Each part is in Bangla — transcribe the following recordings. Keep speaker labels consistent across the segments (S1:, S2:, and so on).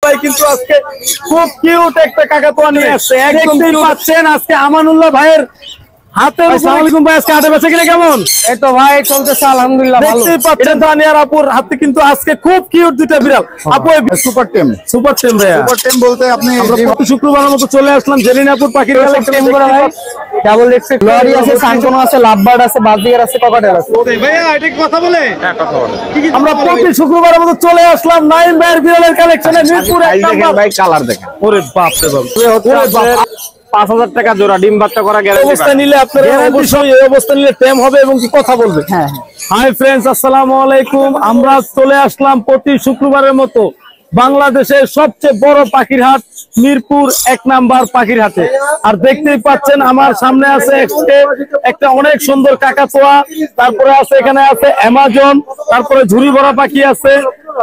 S1: ভাই কিন্তু আজকে খুব কিউট একটা কাকাতুয়া নিয়ে আসছে, একদম পাচ্ছেন আজকে আমানুল্লাহ ভাইয়ের হাতে। আসসালামু আলাইকুম ভাই, আজকে হাটে বেচা কিনা কেমন?
S2: এই তো ভাই চলতেছে আলহামদুলিল্লাহ ভালো।
S1: দেখতেই পাচ্ছেন দানিয়ার আপুর হাতে কিন্তু আজকে খুব কিউট দুইটা বিড়াল। আপু
S3: সুপার টেম
S1: ভাইয়া,
S3: সুপার টেম বলতে আপনি
S1: আমরা প্রতি শুক্রবারের মতো চলে আসলাম জেরিন আপুর পাখির
S2: টেম করা ভাই, ডাবল এক্স লরি আছে, সানকোনো আছে, লাভবার্ড আছে, বাজিগার আছে, ককাটেল আছে।
S1: ভাইয়া এটা কি কথা বলে? হ্যাঁ কথা বলে। আমরা প্রতি শুক্রবারের মতো চলে আসলাম নাইম ভাইয়ের বিড়ালের কালেকশনে মিরপুর এক নাম্বার।
S3: ভাই কালার দেখেন,
S1: ওরে বাপ রে বাপ,
S2: 5000 টাকা জোড়া, ডিম বাচ্চা করা গ্যারান্টি।
S1: অবস্থা নিলে আপনারা অবশ্যই এই অবস্থা নিলে টেম হবে এবং কি কথা বলবে।
S2: হ্যাঁ
S1: হাই ফ্রেন্ডস, আসসালামু আলাইকুম। আমরা চলে আসলাম প্রতি শুক্রবারের মতো বাংলাদেশের সবচেয়ে বড় পাখির হাট মিরপুর এক নাম্বার পাখির হাটে। আর দেখতেই পাচ্ছেন আমার সামনে আছে একটা অনেক সুন্দর কাকাতুয়া, তারপরে আছে এখানে আছে অ্যামাজন, তারপরে ঝুড়ি ভরা পাখি আছে।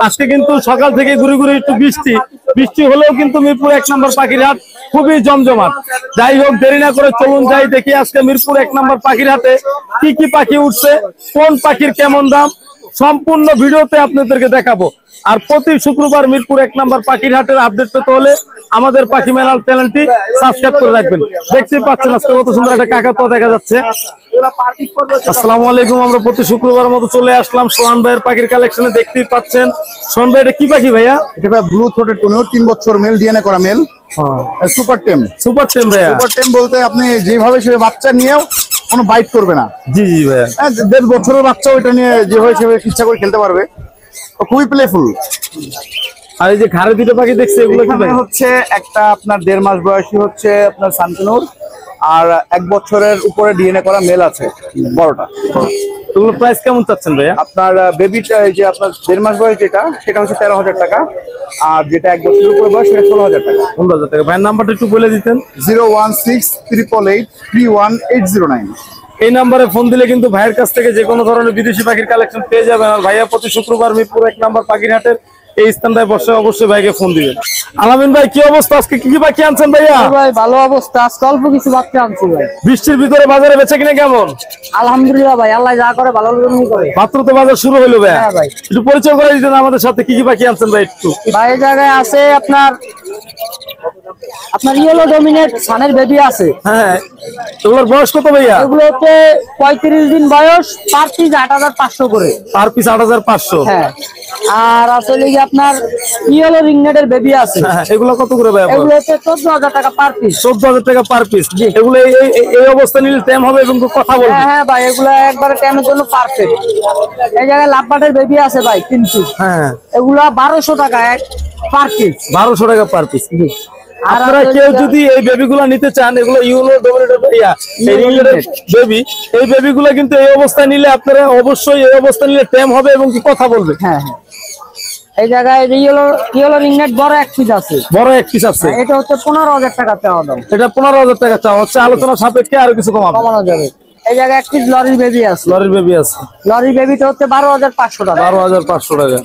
S1: আজকে কিন্তু সকাল থেকে ঘুরে ঘুরে একটু বৃষ্টি হলেও কিন্তু মিরপুর এক নাম্বার পাখির হাট খুবই জমজমাট। যাই হোক, দেরি না করে চলুন যাই দেখি আজকে মিরপুর এক নাম্বার পাখির হাটে কি কি পাখি উঠছে, কোন পাখির কেমন দাম, সম্পূর্ণ ভিডিওতে আপনাদেরকে দেখাবো। আর প্রতি শুক্রবার মিরপুর এক নাম্বার পাখির হাটের আপডেট পেতে হলে আমাদের পাখি মেলার চ্যানেলটি সাবস্ক্রাইব করে রাখবেন। দেখতেই পাচ্ছেন আজকে কত সুন্দর একটা কাকাতুয়া দেখা যাচ্ছে। আসসালামু আলাইকুম। আমরা প্রতি শুক্রবার মতো চলে আসলাম সোহান ভাইয়ের পাখির কালেকশনে। দেখতেই পাচ্ছেন সোহান ভাই, এটা কি পাখি ভাইয়া?
S3: এটা ব্লু থ্রোটেড কোন 3 বছর মেল, ডিএনএ করা মেল, সুপার টেম
S1: ভাইয়া।
S3: সুপার টেম বলতে আপনি যেভাবে সে বাচ্চা নিয়েও কোনো বাইট করবে না।
S1: জি ভাইয়া।
S3: 1.5 বছরের বাচ্চা ওইটা নিয়ে যেভাবে সেভাবে ইচ্ছা করে খেলতে পারবে, খুবই প্লেফুল।
S1: আর এই যে ঘাড়ে দুটো পাখি দেখছি, এগুলো কি ভাই?
S3: হচ্ছে একটা আপনার 1.5 মাস বয়সী হচ্ছে আপনার সানকুনুর, আর 1 বছরের উপরে ডিএনএ করা মেল আছে বড়টা।
S1: এগুলো প্রাইস কেমন চাচ্ছেন ভাইয়া?
S3: আপনার বেবিটা যে আপনার 1.5 মাস বয়স সেটা হচ্ছে 13,000 টাকা, আর যেটা 1 বছরের উপরে বয়স সেটা 16,000 টাকা।
S1: 15,000 টাকা। ভাইয়ের নাম্বারটা একটু বলে দিতেন।
S3: 01688831809।
S1: এই নাম্বারে ফোন দিলে কিন্তু ভাইয়ের কাছ থেকে যে কোনো ধরনের বিদেশি পাখির কালেকশন পেয়ে যাবেন। আর ভাইয়া প্রতি শুক্রবার মিরপুর এক নাম্বার পাখির হাটের এই স্থানটায় বসে অবশ্যই ভাইকে ফোন দিবেন। আলামিন ভাই, কি অবস্থা? আজকে কি কি পাখি আনছেন ভাইয়া?
S2: ভাই ভালো অবস্থা, আজকে অল্প কিছু বাচ্চা আনছি ভাই।
S1: বৃষ্টির ভিতরে বাজারে বেচা কিনা কেমন?
S2: আলহামদুলিল্লাহ ভাই, আল্লাহ যা করে ভালো করে।
S1: মাত্র তো বাজার শুরু হলো ভাই।
S2: হ্যাঁ ভাই,
S1: একটু পরিচয় করে দিতেন আমাদের সাথে, কি কি পাখি আনছেন ভাই একটু?
S2: ভাই এই জায়গায় আছে আপনার ইয়েলো ডমিনেট সানের বেবি আছে।
S1: হ্যাঁ, এগুলোর বয়স কত ভাইয়া?
S2: এগুলো হচ্ছে 35 দিন বয়স, পার পিস 8,500 করে।
S1: Per piece 8,500।
S2: হ্যাঁ, আর আসলে কি আপনার ইয়েলো রিংনেটের বেবি আছে।
S1: হ্যাঁ, এগুলো কত করে ভাইয়া?
S2: এগুলো হচ্ছে 14,000 টাকা পার পিস।
S1: 14,000 টাকা পার পিস। এগুলো এই অবস্থা নিলে টেম হবে এবং কথা বলবে।
S2: হ্যাঁ ভাই, এগুলো একবারে টেমের জন্য পারফেক্ট। এই জায়গায় লাভবার্ডের বেবি আছে ভাই 3 পিস।
S1: হ্যাঁ,
S2: এগুলো 1200 টাকা পার পিস।
S1: 1200 টাকা পার পিস। আপনারা কেউ যদি এই বেবিগুলো নিতে চান, এগুলো ইউনো ডমিনেটেড বেবি, এই বেবিগুলো কিন্তু এই অবস্থায় নিলে আপনারা অবশ্যই এই অবস্থায় নিলে টেম হবে এবং কি কথা বলবে।
S2: হ্যাঁ, এই জায়গায় ইয়েলো রিংনেট বড় এক পিস আছে।
S1: বড় এক পিস আছে।
S2: এটা হচ্ছে 15,000 টাকা চাওয়া দাম।
S1: এটা 15,000 টাকা চাওয়া হচ্ছে, আলোচনা সাপেক্ষে আরো কিছু
S2: কমানো যাবে। এই জায়গায় এক পিস লরির বেবি আছে।
S1: লরির বেবি আছে।
S2: লরির বেবিটা হচ্ছে 12,500 টাকা।
S1: 12,500 টাকা।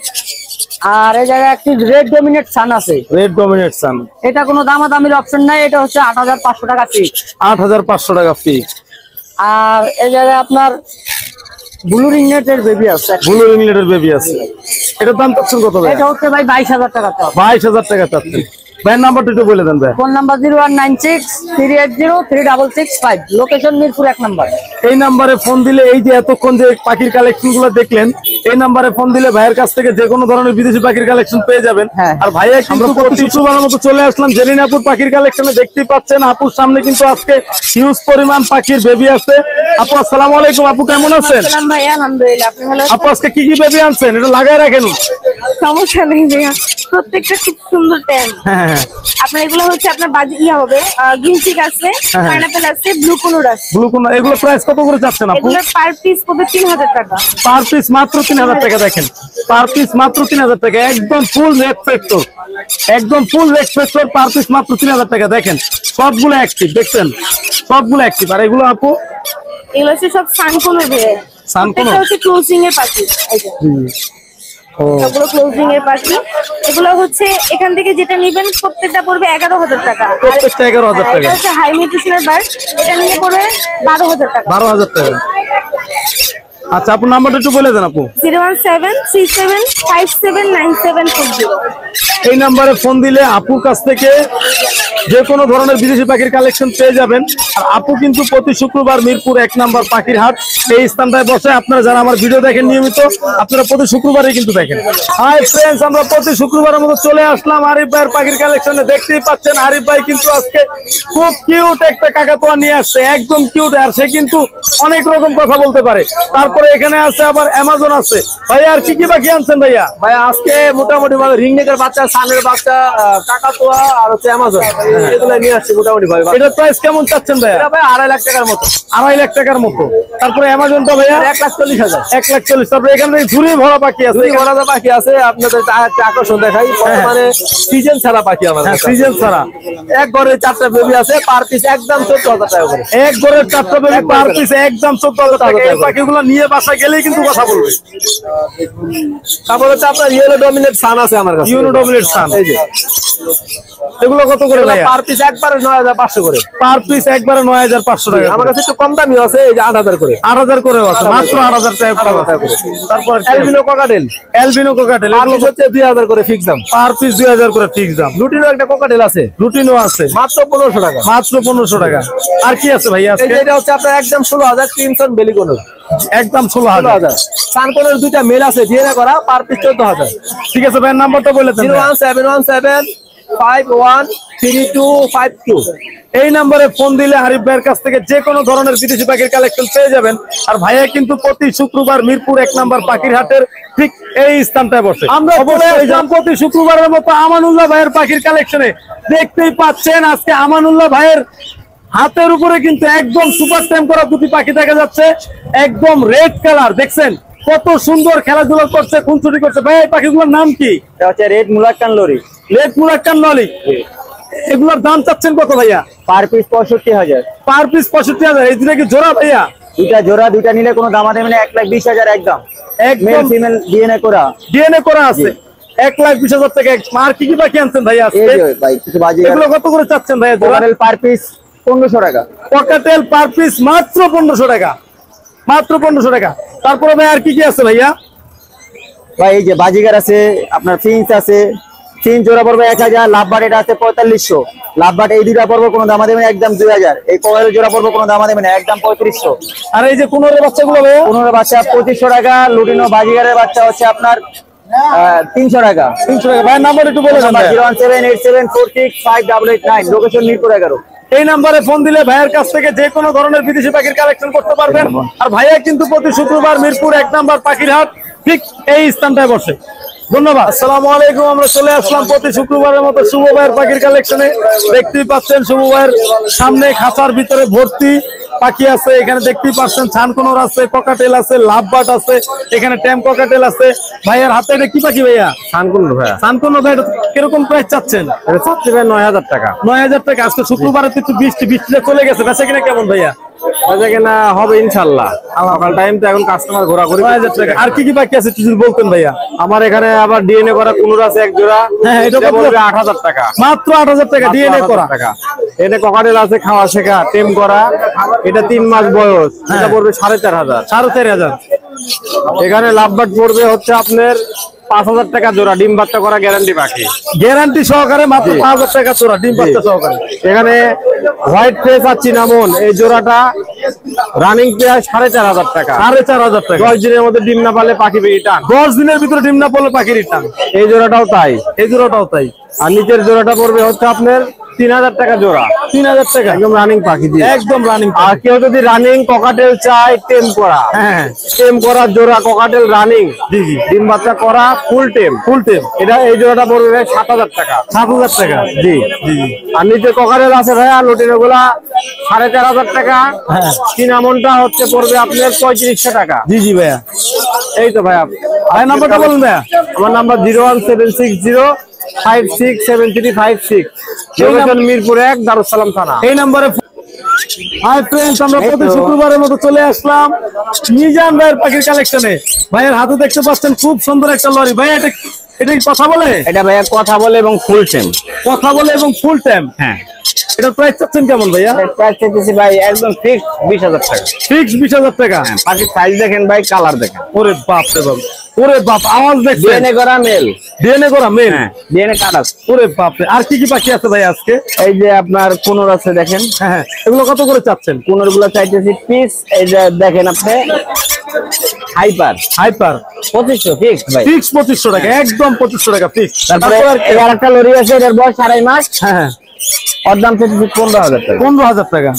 S2: আর এই জায়গায় একটি রেড ডমিনেট সান আছে।
S1: রেড ডমিনেট সান,
S2: এটা কোনো দামাদামির অপশন নাই, এটা হচ্ছে 8,500 টাকা ফিক্স।
S1: 8,500 টাকা ফিক্স।
S2: আর এই জায়গায় আপনার ব্লু রিংনেটের বেবি আছে।
S1: ব্লু রিংনেটের বেবি আছে। এটার দাম চাচ্ছেন কত ভাই?
S2: এটা হচ্ছে ভাই 22,000 টাকা চাও।
S1: 22,000 টাকা চাচ্ছেন। ভাইয়ের নাম্বারটা একটু বলে দেন ভাই।
S2: Phone number 0196380365। Location Mirpur 1 number.
S1: এই নাম্বারে ফোন দিলে এই যে এতক্ষণ যে পাখির কালেকশন গুলো দেখলেন, এই নাম্বারে ফোন দিলে ভাইয়ের কাছ থেকে যে কোনো ধরনের বিদেশি পাখির কালেকশন পেয়ে যাবেন। আর ভাইয়া কিন্তু প্রতি শুক্রবারের মতো চলে আসলাম জেরিন আপুর পাখির কালেকশনে। দেখতেই পাচ্ছেন আপুর সামনে কিন্তু আজকে হিউজ পরিমাণ পাখির বেবি আছে। আপু আসসালামু আলাইকুম। আপু কেমন আছেন?
S4: ভাই আলহামদুলিল্লাহ, আপনি ভালো আছেন?
S1: আপু আজকে কি কি বেবি আনছেন? এটা লাগায় রাখেন।
S4: সমস্যা নেই ভাইয়া, প্রত্যেকটা খুব সুন্দর ট্যাম।
S1: হ্যাঁ,
S4: আপনার এগুলো হচ্ছে আপনার বাজি হবে, গ্রিনচিক আছে, পাইনাপেল আছে, ব্লু কোনোর আছে।
S1: ব্লু কোন, এগুলো প্রাইস কত করে চাচ্ছেন আপু?
S4: এগুলো পার পিস পড়বে 3,000 টাকা।
S1: পার পিস মাত্র 3,000 টাকা। দেখেন, পার পিস মাত্র 3,000 টাকা। একদম ফুল রেড ফ্যাক্টর, একদম ফুল রেড ফ্যাক্টর। পার পিস মাত্র 3,000 টাকা। দেখেন সবগুলো অ্যাক্টিভ, দেখছেন সবগুলো অ্যাক্টিভ। আর এগুলো আপু?
S4: এগুলো হচ্ছে সব সানকোনোর ভাইয়া।
S1: সানকোনো
S4: হচ্ছে ক্লোজিং এর পাখি। সবগুলো ক্লোজিং এর পাখি। এগুলো হচ্ছে এখান থেকে যেটা নেবেন প্রত্যেকটা পড়বে 11,000 টাকা।
S1: প্রত্যেকটা 11,000 টাকা।
S4: এটা হচ্ছে হাই মিউটেশনের বার্ড, এটা নিয়ে পড়বে 12,000 টাকা।
S1: 12,000 টাকা। আচ্ছা, আপনার নাম্বারটা একটু বলে দেন আপু।
S4: 01737579740।
S1: এই নাম্বারে ফোন দিলে আপুর কাছ থেকে যে কোনো ধরনের বিদেশি পাখির কালেকশন পেয়ে যাবেন। আর আপু কিন্তু প্রতি শুক্রবার মিরপুর 1 নাম্বার পাখির হাট এই স্থানটায় বসে। আপনারা যারা আমার ভিডিও দেখেন নিয়মিত, আপনারা প্রতি শুক্রবারই কিন্তু দেখেন। হাই ফ্রেন্ডস, আমরা প্রতি শুক্রবারের মতো চলে আসলাম আরিফ ভাইয়ের পাখির কালেকশনে। দেখতেই পাচ্ছেন আরিফ ভাই কিন্তু আজকে খুব কিউট একটা কাকাতুয়া নিয়ে আসছে, একদম কিউট। আর সে কিন্তু অনেক রকম কথা বলতে পারে। তারপরে এখানে আছে আবার অ্যামাজন আছে। ভাই আর কি কি পাখি আনছেন ভাইয়া?
S3: ভাই আজকে মোটামুটি ভাবে রিংনেকের বাচ্চা, সানের বাচ্চা, কাকাতুয়া আর হচ্ছে অ্যামাজন, এগুলো নিয়ে আসছি মোটামুটি ভাবে।
S1: এটার প্রাইস কেমন চাচ্ছেন ভাইয়া?
S3: এটা ভাই 2.5 লাখ টাকার মতো।
S1: 2.5 লাখ টাকার মতো। তারপরে অ্যামাজনটা ভাইয়া
S3: 1,40,000।
S1: 1,40,000। তারপরে এখানে ঝুড়ি ভরা পাখি আছে।
S3: দুই বড় পাখি আছে, আপনাদের একটা আকর্ষণ দেখাই। বর্তমানে সিজন ছাড়া পাখি আমাদের কাছে।
S1: সিজন ছাড়া
S3: এক ঘরে 4টা বেবি আছে, পার পিস একদম 14,000 টাকা করে।
S1: এক ঘরের 4টা বেবি পার পিস একদম 14,000 টাকা। এই পাখিগুলো নিয়ে বাসা গেলেই কিন্তু কথা বলবে।
S3: তারপরে হচ্ছে আপনার ইয়েলো ডমিনেট সান আছে আমার কাছে।
S1: ইউনো ডবলেট সান,
S3: এই যে
S1: এগুলো কত করে ভাইয়া?
S3: পার পিস একবারে 9,500 করে।
S1: পার পিস একবারে 9,500 টাকা।
S3: আমার কাছে একটু কম দামি আছে, এই যে 8,000 করে।
S1: 8,000 করে আছে, মাত্র 8,000 টাকা করে। তারপর
S3: অ্যালবিনো ককাটেল,
S1: অ্যালবিনো কোকাটেল,
S3: এগুলো হচ্ছে 2,000 করে ফিক্স দাম।
S1: পার পিস 2,000 করে ফিক্স দাম।
S3: লুটিনো একটা ককাটেল আছে,
S1: রুটিনও আছে,
S3: মাত্র 1500 টাকা।
S1: মাত্র 1500 টাকা। আর কি আছে ভাইয়া
S3: এই
S1: আজকে?
S3: যে এটা হচ্ছে আপনার একদম 16,000 ক্রিমসন বেলিকোনোর।
S1: একদম 16,000।
S3: সানকোনের দুইটা মেল আছে, ডিএনএ করা, পার পিস 14,000।
S1: ঠিক আছে ভাইয়ের নাম্বারটা বলে দেন।
S3: 01717513252।
S1: এই নাম্বারে ফোন দিলে আরিফ ভাইয়ের কাছ থেকে যে কোনো ধরনের বিদেশি পাখির কালেকশন পেয়ে যাবেন। আর ভাইয়া কিন্তু প্রতি শুক্রবার মিরপুর 1 নাম্বার পাখির হাটের ঠিক এই স্থানটায় বসে। আমরা অবশ্যই প্রতি শুক্রবারের মতো আমানুল্লাহ ভাইয়ের পাখির কালেকশনে। দেখতেই পাচ্ছেন আজকে আমানুল্লাহ ভাইয়ের হাতের উপরে কিন্তু একদম সুপার টাইম করা দুটি পাখি দেখা যাচ্ছে, একদম রেড কালার। দেখছেন কত সুন্দর খেলাধুলা করছে, খুনসুটি করছে। ভাই এই পাখিগুলোর নাম কি?
S2: এটা হচ্ছে রেড মুলাক্কান লরি।
S1: Red মুলাক্কান lorry. এগুলোর দাম চাচ্ছেন কত ভাইয়া?
S2: Per piece 65,000।
S1: Per piece 65,000। এই দুটা কি জোড়া ভাইয়া?
S2: দুইটা জোড়া, দুইটা নিলে কোনো দামাদামি নেই। 1,20,000 একদম। মেল
S1: একদম
S2: ফিমেল ডিএনএ করা।
S1: ডিএনএ করা আছে। 1,20,000 টাকা। আর কি কি পাখি আনছেন ভাইয়া
S2: এই
S1: আজকে?
S2: যে ভাই কিছু বাজি
S1: এগুলো কত করে চাচ্ছেন ভাইয়া জোড়া?
S2: কোকাটেল পার পিস 1500 টাকা।
S1: পকাটেল পার পিস মাত্র 1500 টাকা। মাত্র 1500 টাকা। তারপরে ভাই আর কি কি আছে ভাইয়া?
S2: ভাই এই যে বাজিগার আছে, আপনার ফিন্স আছে। ফিন্স জোড়া পড়বে 1000। লাভবার্ড এটা আছে 4500। লাভবার্ড এই দুইটা পড়বে কোনো দামাদামি নেই, একদম 2000। এই কোকাটেল জোড়া পড়বে কোনো দামাদামি নেই, একদম 3500।
S1: আর এই যে কোনোর বাচ্চাগুলো ভাইয়া?
S2: 15 বাচ্চা 2500 টাকা। লুটিনো বাজিগারের বাচ্চা হচ্ছে আপনার 300 টাকা।
S1: 300 টাকা। ভাইয়ের নাম্বার একটু বলে দেন ভাইয়া।
S2: 01787465889। লোকেশন মিরপুর 11।
S1: এই নাম্বারে ফোন দিলে ভাইয়ের কাছ থেকে যে কোনো ধরনের বিদেশি পাখির কালেকশন করতে পারবেন। আর ভাইয়া কিন্তু প্রতি শুক্রবার মিরপুর 1 নাম্বার পাখির হাট ঠিক এই স্থানটায় বসে। ধন্যবাদ। আসসালামু আলাইকুম। আমরা চলে আসলাম প্রতি শুক্রবারের মতো শুভ ভাইয়ের পাখির কালেকশনে। দেখতেই পাচ্ছেন শুভ ভাইয়ের সামনে খাঁচার ভিতরে ভর্তি পাখি আছে। এখানে দেখতেই পাচ্ছেন ছানকোনর আছে, ককাটেল আছে, লাভবার্ড আছে, এখানে ট্যাম ককাটেল আছে। ভাইয়ের হাতে এটা কি পাখি ভাইয়া?
S3: সানকোনর ভাইয়া,
S1: ছানকোনর ভাই, এটা কিরকম প্রাইস চাচ্ছেন?
S3: এটা চাচ্ছি ভাই 9,000 টাকা।
S1: 9,000 টাকা। আজকে শুক্রবারে তো একটু বৃষ্টিটা চলে গেছে, বেচা কিনা কেমন ভাইয়া?
S3: বেচা কেনা হবে ইনশাআল্লাহ। সকাল টাইম তো এখন কাস্টমার ঘোরাঘুরি।
S1: 9,000 টাকা। আর কি কি বাকি আছে একটু যদি বলতেন ভাইয়া?
S3: আমার এখানে আবার ডিএনএ করা কুনুর আছে এক জোড়া।
S1: হ্যাঁ, এটা কত?
S3: 8,000 টাকা।
S1: মাত্র 8,000 টাকা ডিএনএ করা।
S3: এটা ককাটেল আছে খাওয়া শেখা, টেম করা। এটা 3 মাস বয়স, এটা পড়বে 4,500।
S1: 4,500।
S3: এখানে লাভবার্ড পড়বে হচ্ছে আপনার 5,000 টাকা জোড়া, ডিম বাচ্চা করা গ্যারান্টি পাখি।
S1: গ্যারান্টি সহকারে মাত্র 5,000 টাকা জোড়া, ডিম বাচ্চা সহকারে।
S3: এখানে হোয়াইট ফেস আর চিনামন, এই জোড়াটা রানিং প্রায় 4,500 টাকা।
S1: 4,500 টাকা।
S3: 10 দিনের মধ্যে ডিম না পালে পাখি রিটার্ন।
S1: 10 দিনের ভিতরে ডিম না পড়লে পাখি রিটার্ন।
S3: এই জোড়াটাও তাই।
S1: এই জোড়াটাও তাই।
S3: আর নিচের জোড়াটা পড়বে হচ্ছে আপনার 3,000 টাকা জোড়া,
S1: 3,000 টাকা।
S3: একদম রানিং পাখি দিয়ে।
S1: একদম রানিং।
S3: আর কেউ যদি রানিং ককাটেল চায় টেম করা,
S1: হ্যাঁ,
S3: টেম করা জোড়া ককাটেল রানিং,
S1: জি জি,
S3: ডিম বাচ্চা করা ফুল টেম,
S1: ফুল টেম,
S3: এটা এই জোড়াটা পড়বে 7,000 টাকা।
S1: 7,000 টাকা।
S3: জি
S1: জি জি।
S3: আর নিচে ককাটেল আছে ভাইয়া, লুটিনো গুলা 4,500 টাকা।
S1: হ্যাঁ।
S3: চিনামনটা হচ্ছে পড়বে আপনার 3500 টাকা।
S1: জি জি ভাইয়া।
S3: এই তো ভাইয়া,
S1: ভাই নাম্বারটা বলুন ভাইয়া।
S3: আমার নাম্বার 01760567356। লোকেশন মিরপুর 1, দারুসালাম থানা।
S1: এই নাম্বারে। হাই ফ্রেন্ডস, আমরা প্রতি শুক্রবারের মতো চলে আসলাম মিজান ভাইয়ের পাখির কালেকশনে। ভাইয়ের হাতে দেখতে পাচ্ছেন খুব সুন্দর একটা লরি। ভাই এটা কি কথা বলে?
S2: এটা ভাইয়া কথা বলে এবং ফুল টেম।
S1: কথা বলে এবং ফুল টাইম।
S2: হ্যাঁ,
S1: এটা প্রাইস চাচ্ছেন কেমন ভাইয়া?
S3: প্রাইস চাইতেছি ভাই একদম ফিক্স 20,000 টাকা।
S1: ফিক্স 20,000 টাকা।
S3: পাখির সাইজ দেখেন ভাই, কালার দেখেন।
S1: ওরে বাপ রে বাপ, ওরে বাপ, আওয়াজ দেখছেন?
S3: ডিএনএ করা মেল।
S1: ডিএনএ করা মেল?
S3: ডিএনএ কাটা।
S1: ওরে বাপ রে। আর কি কি পাখি আছে ভাই আজকে?
S3: এই যে আপনার কোনর আছে দেখেন।
S1: হ্যাঁ, এগুলো কত করে চাচ্ছেন?
S3: কোনর গুলো চাইতেছি পিস, এই যে দেখেন আপনি হাইপার 2500 ফিক্স ভাই।
S1: ফিক্স 2500 টাকা, একদম 2500 টাকা ফিক্স।
S3: তারপরে আরেকটা লরি আছে, এটার বয়স 2.5 মাস।
S1: হ্যাঁ,
S3: ওর দাম চাইতেছি 15,000 টাকা।
S1: 15,000 টাকা।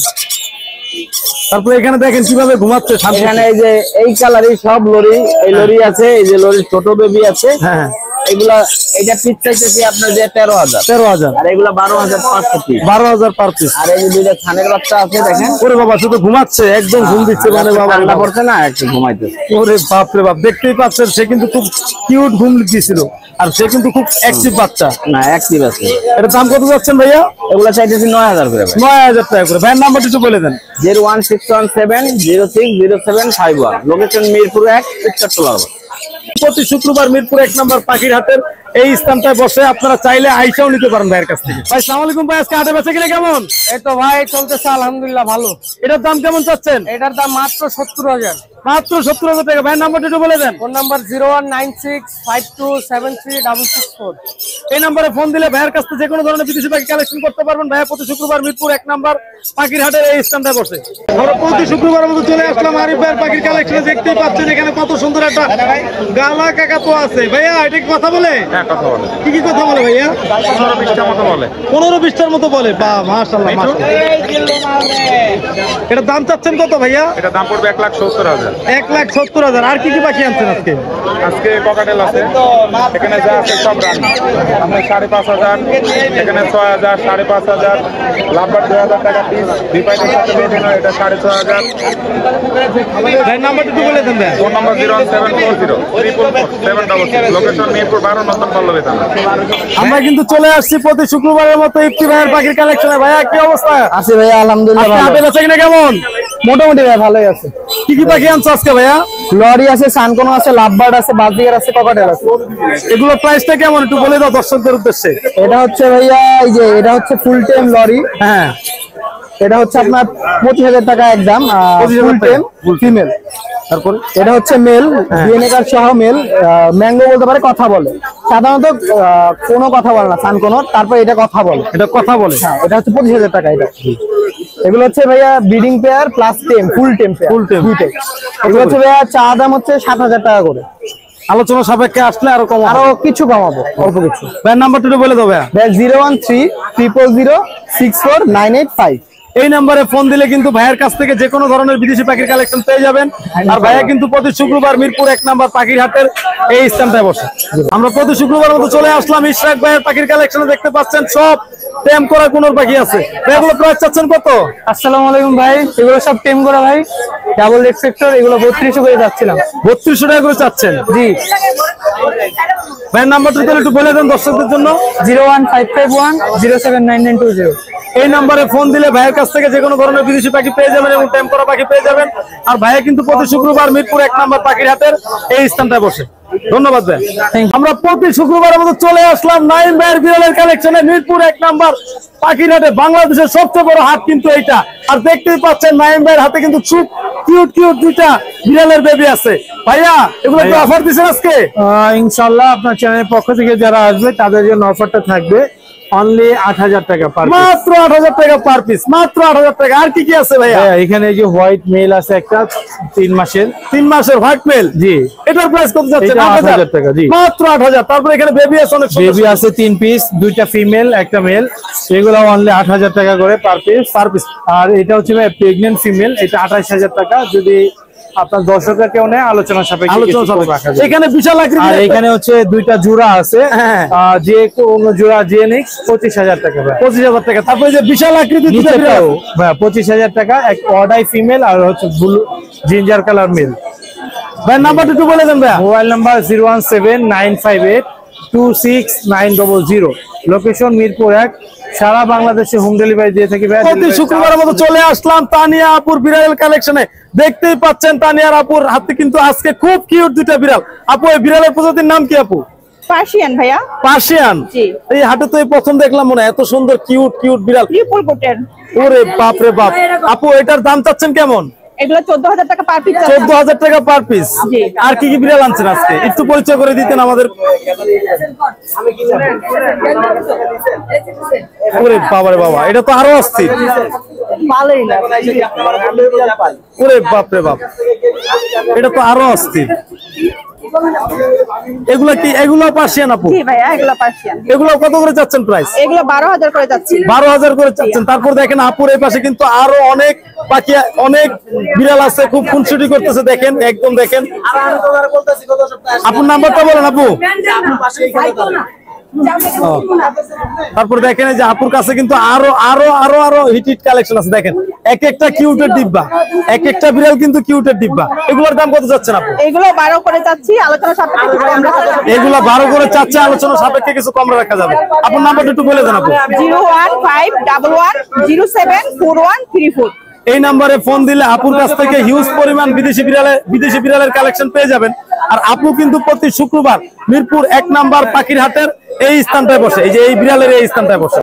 S1: তারপরে এখানে দেখেন কিভাবে ঘুমাচ্ছে শান্তি।
S3: এখানে এই যে এই কালারই সব লরি, এই লরি আছে, এই যে লরির ছোট বেবি আছে।
S1: হ্যাঁ,
S3: এগুলা এটা পিস চাইতেছি আপনার যে 13,000।
S1: 13,000।
S3: আর এগুলা 12,500 পিস।
S1: 12,000 per piece.
S3: আর এই যে দুইটা থানের বাচ্চা আছে দেখেন।
S1: ওরে বাবা, শুধু ঘুমাচ্ছে, একদম ঘুম দিচ্ছে মানে বাবা।
S3: ঠান্ডা পড়ছে না, একটু ঘুমাইতেছে।
S1: ওরে বাপ রে বাপ, দেখতেই পাচ্ছেন সে কিন্তু খুব কিউট ঘুম দিচ্ছিল, আর সে কিন্তু খুব অ্যাক্টিভ বাচ্চা।
S3: না, অ্যাক্টিভ আছে।
S1: এর দাম কত যাচ্ছেন ভাইয়া?
S3: এগুলা চাইতেছি 9,000 করে ভাই।
S1: 9,000 টাকা করে। ভাইয়ের নাম্বারটা একটু বলে দেন।
S3: 01617060751। লোকেশন মিরপুর 1, উত্তরতলা।
S1: প্রতি শুক্রবার মিরপুর 1 নম্বর পাখির হাটের এই স্থানটায় বসে আপনারা চাইলে আইসাও নিতে পারেন ভাইয়ের কাছ থেকে। ভাই আসসালামু আলাইকুম। ভাই আজকে হাটে বেচা কিনা কেমন?
S5: এই তো ভাই চলতেছে আলহামদুলিল্লাহ ভালো।
S1: এটার দাম কেমন চাচ্ছেন?
S5: এটার দাম মাত্র 70,000।
S1: মাত্র 70,000 টাকা। ভাইয়ের নাম্বারটা একটু বলে দেন।
S5: Phone number 019652736664।
S1: এই নম্বরে ফোন দিলে ভাইয়ের কাছ থেকে যে কোনো ধরনের বিদেশি পাখি কালেকশন করতে পারবেন। ভাইয়া প্রতি শুক্রবার মিরপুর 1 নম্বর পাখির হাটের এই স্থানটায় বসে। আমরা প্রতি শুক্রবারের মতো চলে আসলাম আরিফ ভাইয়ের পাখির কালেকশনে। দেখতেই পাচ্ছেন এখানে কত সুন্দর একটা গালা কাকাতুয়া আছে। ভাইয়া এটা কি কথা বলে?
S6: হ্যাঁ, কথা বলে।
S1: কি কি কথা বলে ভাইয়া?
S6: 15-20টার মতো বলে।
S1: 15-20টার মতো বলে। বাহ, মাশাআল্লাহ মাশাআল্লাহ। এটার দাম চাচ্ছেন কত ভাইয়া?
S6: এটা দাম পড়বে 1,70,000।
S1: 1,70,000। আর কি কি পাখি আনছেন আজকে?
S6: আজকে ককাটেল আছে, এখানে যা আছে সব রান। আপনার 5,500, এখানে 6,000, 5,500। লাভবার 2,000 টাকা পিস। বিপাইটের সাথে বেদিন এটা 6,500।
S1: ভাইয়ের নাম্বারটা একটু বলে দেন ভাই।
S6: ফোন নম্বর 01740-344-766। লোকেশন মিরপুর 12 নতুন পল্লবী থানা।
S1: আমরা কিন্তু চলে আসছি প্রতি শুক্রবারের মতো ইফতি ভাইয়ের পাখির কালেকশনে। ভাইয়া কি অবস্থা?
S2: আছি ভাইয়া আলহামদুলিল্লাহ
S1: আজকে
S2: ভালো।
S1: হাটে বেচা কিনা কেমন?
S2: মোটামুটি ভাই ভালোই আছে।
S1: কি কি পাখি আনছো আজকে ভাইয়া?
S2: লরি আছে, সানকোনো আছে, লাভবার্ড আছে, বাজিগার আছে, ককাটেল আছে।
S1: এগুলোর প্রাইসটা কেমন একটু বলে দাও দর্শকদের উদ্দেশ্যে।
S2: এটা হচ্ছে ভাইয়া এই যে এটা হচ্ছে ফুল টাইম লরি।
S1: হ্যাঁ,
S2: এটা হচ্ছে আপনার 25,000 টাকা একদম।
S1: 25,000
S2: ফুল টাইম ফিমেল।
S1: তারপর
S2: এটা হচ্ছে মেল, ডিএনএ কার্ড সহ মেল। ম্যাঙ্গো বলতে পারে, কথা বলে। সাধারণত কোনো কথা বলে না সানকোনো। তারপর এটা কথা বলে।
S1: এটা কথা বলে।
S2: হ্যাঁ, এটা হচ্ছে 25,000 টাকা। এটা এগুলো হচ্ছে ভাইয়া ব্রিডিং পেয়ার প্লাস টেম, ফুল টেম পেয়ার।
S1: Full tame।
S2: দুইটাই। এগুলো হচ্ছে ভাইয়া চা দাম হচ্ছে 7,000 টাকা করে।
S1: আলোচনা সাপেক্ষে আসলে আরো কম।
S2: আরো কিছু কমাবো, অল্প কিছু।
S1: ভাইয়ের নাম্বারটা একটু বলে দাও ভাইয়া।
S2: 01300064985।
S1: এই নম্বরে ফোন দিলে কিন্তু ভাইয়ের কাছ থেকে যে কোনো ধরনের বিদেশি পাখির কালেকশন পেয়ে যাবেন। আর ভাইয়া কিন্তু প্রতি শুক্রবার মিরপুর 1 নম্বর পাখির হাটের এই স্থানটায় বসে। আমরা প্রতি শুক্রবার মতো চলে আসলাম ইশরাক ভাইয়ের পাখির কালেকশনে। দেখতে পাচ্ছেন সব টেম করা কোন পাখি আছে। এগুলো প্রাইস চাচ্ছেন কত?
S2: আসসালামু আলাইকুম ভাই। এগুলো সব টেম করা ভাই, ডাবল এক্সপেক্টর। এগুলো 3200 করে যাচ্ছিলাম।
S1: 3200 টাকা করে চাচ্ছেন?
S2: জি।
S1: ভাইয়ের নাম্বারটা তাহলে একটু বলে দেন দর্শকদের জন্য।
S2: 01551079920।
S1: এই নম্বরে ফোন দিলে ভাইয়ের কাছ থেকে যে কোনো ধরনের বিদেশি পাখি পেয়ে যাবেন এবং টেম করা পাখি পেয়ে যাবেন। আর ভাইয়া কিন্তু প্রতি শুক্রবার মিরপুর 1 নম্বর পাখির হাটের এই স্থানটায় বসে। ধন্যবাদ ভাই। আমরা প্রতি শুক্রবারের মতো চলে আসলাম নাইম ভাইয়ের বিড়ালের কালেকশনে মিরপুর 1 নম্বর পাখির হাটে। বাংলাদেশের সবচেয়ে বড় হাট কিন্তু এইটা। আর দেখতেই পাচ্ছেন নাইম ভাইয়ের হাতে কিন্তু খুব কিউট কিউট দুইটা বিড়ালের বেবি আছে। ভাইয়া এগুলো কি অফার দিচ্ছেন আজকে?
S2: ইনশাআল্লাহ আপনার চ্যানেলের পক্ষ থেকে যারা আসবে তাদের জন্য অফারটা থাকবে অনলি 8,000 টাকা পার পিস।
S1: মাত্র 8,000 টাকা পার পিস। মাত্র 8,000 টাকা। আর কি কি আছে ভাইয়া?
S2: এখানে যে হোয়াইট মেল আছে একটা 3 মাসের।
S1: 3 মাসের হোয়াইট মেল।
S2: জি।
S1: এটার প্রাইস কত যাচ্ছে?
S2: এটা 8,000 টাকা। জি,
S1: মাত্র 8,000। তারপর এখানে বেবি আছে অনেক সুন্দর
S2: বেবি আছে 3 পিস, দুইটা ফিমেল একটা মেল। এগুলো অনলি 8,000 টাকা করে পার পিস। আর এটা হচ্ছে প্রেগন্যান্ট ফিমেল, এটা 28,000 টাকা। যদি আপনার দর্শকরা কেউ নেয় আলোচনা সাপেক্ষে
S1: আলোচনা
S2: কিছু কম রাখা যাবে।
S1: এখানে বিশাল
S2: আর
S1: আকৃতির
S2: এখানে হচ্ছে দুইটা জোড়া আছে।
S1: হ্যাঁ।
S2: যে কোন জোড়া যে নিক 25,000 টাকা ভাই।
S1: 25,000 টাকা। তারপরে যে বিশাল আকৃতির দুটো বিড়াল
S2: নিচেটাও
S1: আছে।
S2: ভাই 25,000 টাকা। এক অর্ডাই ফিমেল আর হচ্ছে ব্লু জিঞ্জার কালার মেল।
S1: ভাইয়ের নাম্বারটা একটু বলে দেন ভাইয়া।
S2: Mobile number 01795826900। লোকেশন মিরপুর 1। সারা বাংলাদেশে হোম ডেলিভারি দিয়ে থাকি ভাই।
S1: প্রতি শুক্রবারের মতো চলে আসলাম তানিয়া আপুর বিড়ালের কালেকশনে। দেখতেই পাচ্ছেন তানিয়ার আপুর হাতে কিন্তু আজকে খুব কিউট দুটো বিড়াল। আপু এই বিড়ালের প্রজাতির নাম কি আপু?
S7: পার্সিয়ান ভাইয়া।
S1: পার্সিয়ান।
S7: জি।
S1: এই হাটে তো এই প্রথম দেখলাম মনে হয়, এত সুন্দর কিউট কিউট বিড়াল।
S7: ট্রিপল কোটের।
S1: ওরে বাপ রে বাপ। আপু এটার দাম চাচ্ছেন কেমন?
S7: এগুলো 14,000 টাকা পার পিস।
S1: 14,000 টাকা পার পিস।
S7: জি।
S1: আর কি কি বিড়াল আনছেন আজকে? একটু পরিচয় করে দিতেন আমাদের। ওরে বাবা রে বাবা, এটা তো আরো অস্থির।
S7: ভালোই না।
S1: ওরে বাপ রে বাপ, এটা তো আরো অস্থির। এগুলা কি? এগুলো পার্সিয়ান আপু?
S7: জি ভাইয়া, এগুলো পার্সিয়ান।
S1: এগুলো কত করে চাচ্ছেন প্রাইস?
S7: এগুলো 12,000 করে যাচ্ছে।
S1: 12,000 করে চাচ্ছেন। তারপর দেখেন আপুর এই পাশে কিন্তু আরো অনেক পাখি, অনেক বিড়াল আছে, খুব খুনসুটি করতেছে। দেখেন, একদম দেখেন। আপুর নাম্বারটা বলেন আপু। তারপর দেখেন এই যে আপুর কাছে কিন্তু আরো আরো আরো আরো হিট হিট কালেকশন আছে। দেখেন এক একটা কিউটের ডিব্বা, এক একটা বিড়াল কিন্তু কিউটের ডিব্বা। এগুলোর দাম কত যাচ্ছেন আপু?
S7: এগুলো 12 করে যাচ্ছি, আলোচনা সাপেক্ষে কম রাখা যাবে।
S1: এগুলো 12 করে চাচ্ছে, আলোচনা সাপেক্ষে কিছু কম রাখা যাবে। আপনার নাম্বারটা একটু বলে দেন আপু।
S7: 01511074134।
S1: এই নাম্বারে ফোন দিলে আপুর কাছ থেকে হিউজ পরিমাণ বিদেশি বিড়ালের কালেকশন পেয়ে যাবেন। আর আপু কিন্তু প্রতি শুক্রবার মিরপুর 1 নাম্বার পাখির হাটের এই স্থানটায় বসে, এই যে এই বিড়ালের এই স্থানটায় বসে।